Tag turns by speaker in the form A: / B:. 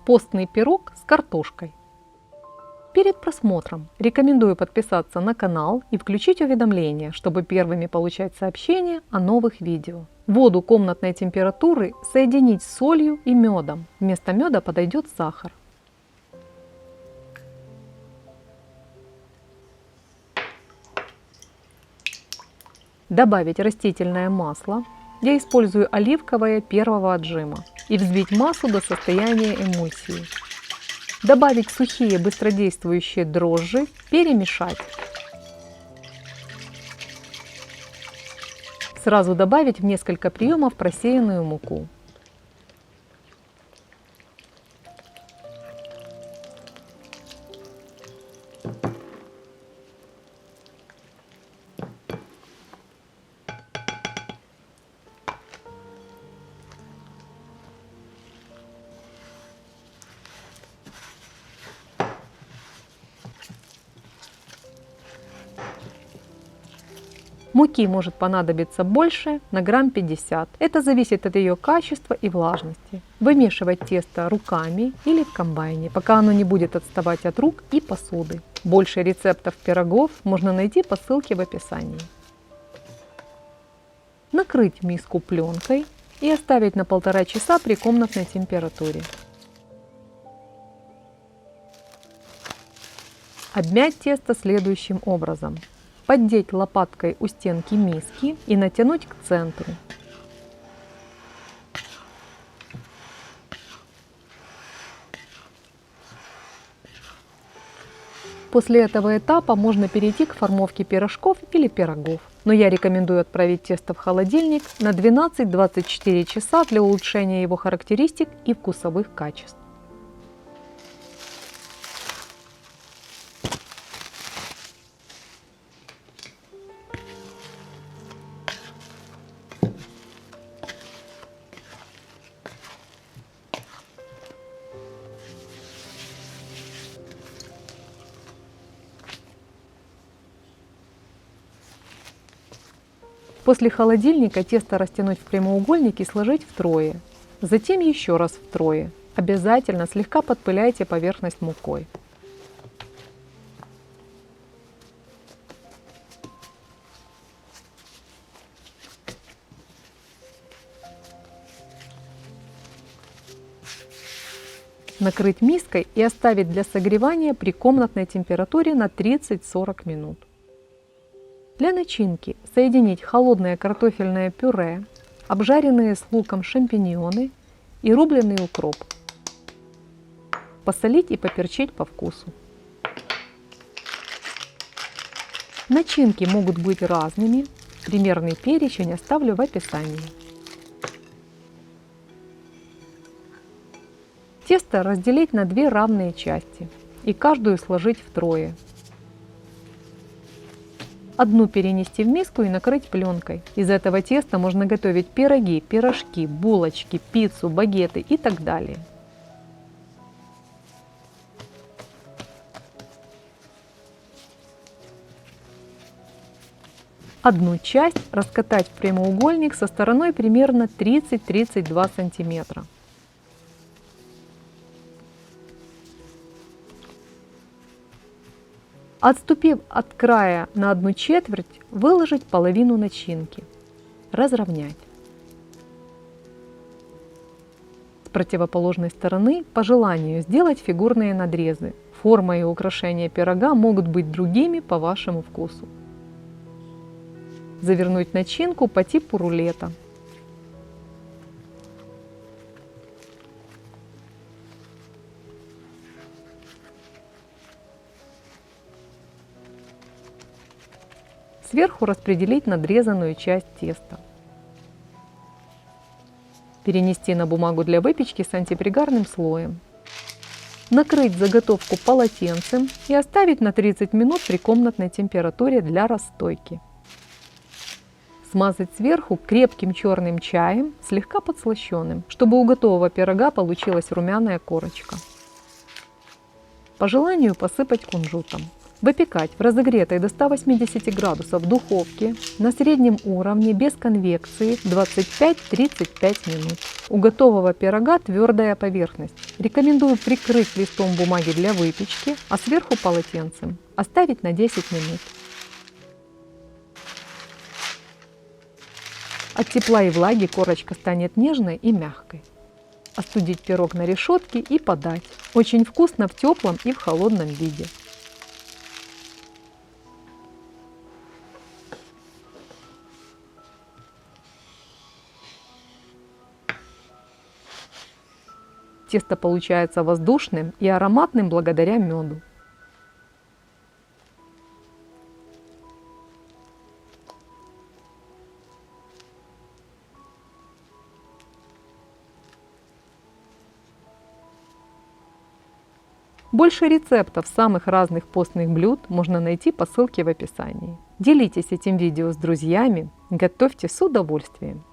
A: Постный пирог с картошкой. Перед просмотром рекомендую подписаться на канал и включить уведомления, чтобы первыми получать сообщения о новых видео. Воду комнатной температуры соединить с солью и медом. Вместо меда подойдет сахар. Добавить растительное масло. Я использую оливковое первого отжима. И взбить массу до состояния эмульсии. Добавить сухие быстродействующие дрожжи, перемешать. Сразу добавить в несколько приемов просеянную муку. Муки может понадобиться больше, на грамм 50. Это зависит от ее качества и влажности. Вымешивать тесто руками или в комбайне, пока оно не будет отставать от рук и посуды. Больше рецептов пирогов можно найти по ссылке в описании. Накрыть миску пленкой и оставить на 1,5 часа при комнатной температуре. Обмять тесто следующим образом. Поддеть лопаткой у стенки миски и натянуть к центру. После этого этапа можно перейти к формовке пирожков или пирогов. Но я рекомендую отправить тесто в холодильник на 12-24 часа для улучшения его характеристик и вкусовых качеств. После холодильника тесто растянуть в прямоугольник и сложить втрое. Затем еще раз втрое. Обязательно слегка подпыляйте поверхность мукой. Накрыть миской и оставить для согревания при комнатной температуре на 30-40 минут. Для начинки соединить холодное картофельное пюре, обжаренные с луком шампиньоны и рубленый укроп. Посолить и поперчить по вкусу. Начинки могут быть разными, примерный перечень оставлю в описании. Тесто разделить на 2 равные части и каждую сложить втрое. Одну перенести в миску и накрыть пленкой. Из этого теста можно готовить пироги, пирожки, булочки, пиццу, багеты и так далее. Одну часть раскатать в прямоугольник со стороной примерно 30-32 см. Отступив от края на 1/4, выложить половину начинки. Разровнять. С противоположной стороны по желанию сделать фигурные надрезы. Форма и украшения пирога могут быть другими по вашему вкусу. Завернуть начинку по типу рулета. Сверху распределить надрезанную часть теста. Перенести на бумагу для выпечки с антипригарным слоем. Накрыть заготовку полотенцем и оставить на 30 минут при комнатной температуре для расстойки. Смазать сверху крепким черным чаем, слегка подслащенным, чтобы у готового пирога получилась румяная корочка. По желанию посыпать кунжутом. Выпекать в разогретой до 180 градусов духовке на среднем уровне без конвекции 25-35 минут. У готового пирога твердая поверхность. Рекомендую прикрыть листом бумаги для выпечки, а сверху полотенцем. Оставить на 10 минут. От тепла и влаги корочка станет нежной и мягкой. Остудить пирог на решетке и подать. Очень вкусно в теплом и в холодном виде. Тесто получается воздушным и ароматным благодаря меду. Больше рецептов самых разных постных блюд можно найти по ссылке в описании. Делитесь этим видео с друзьями, готовьте с удовольствием.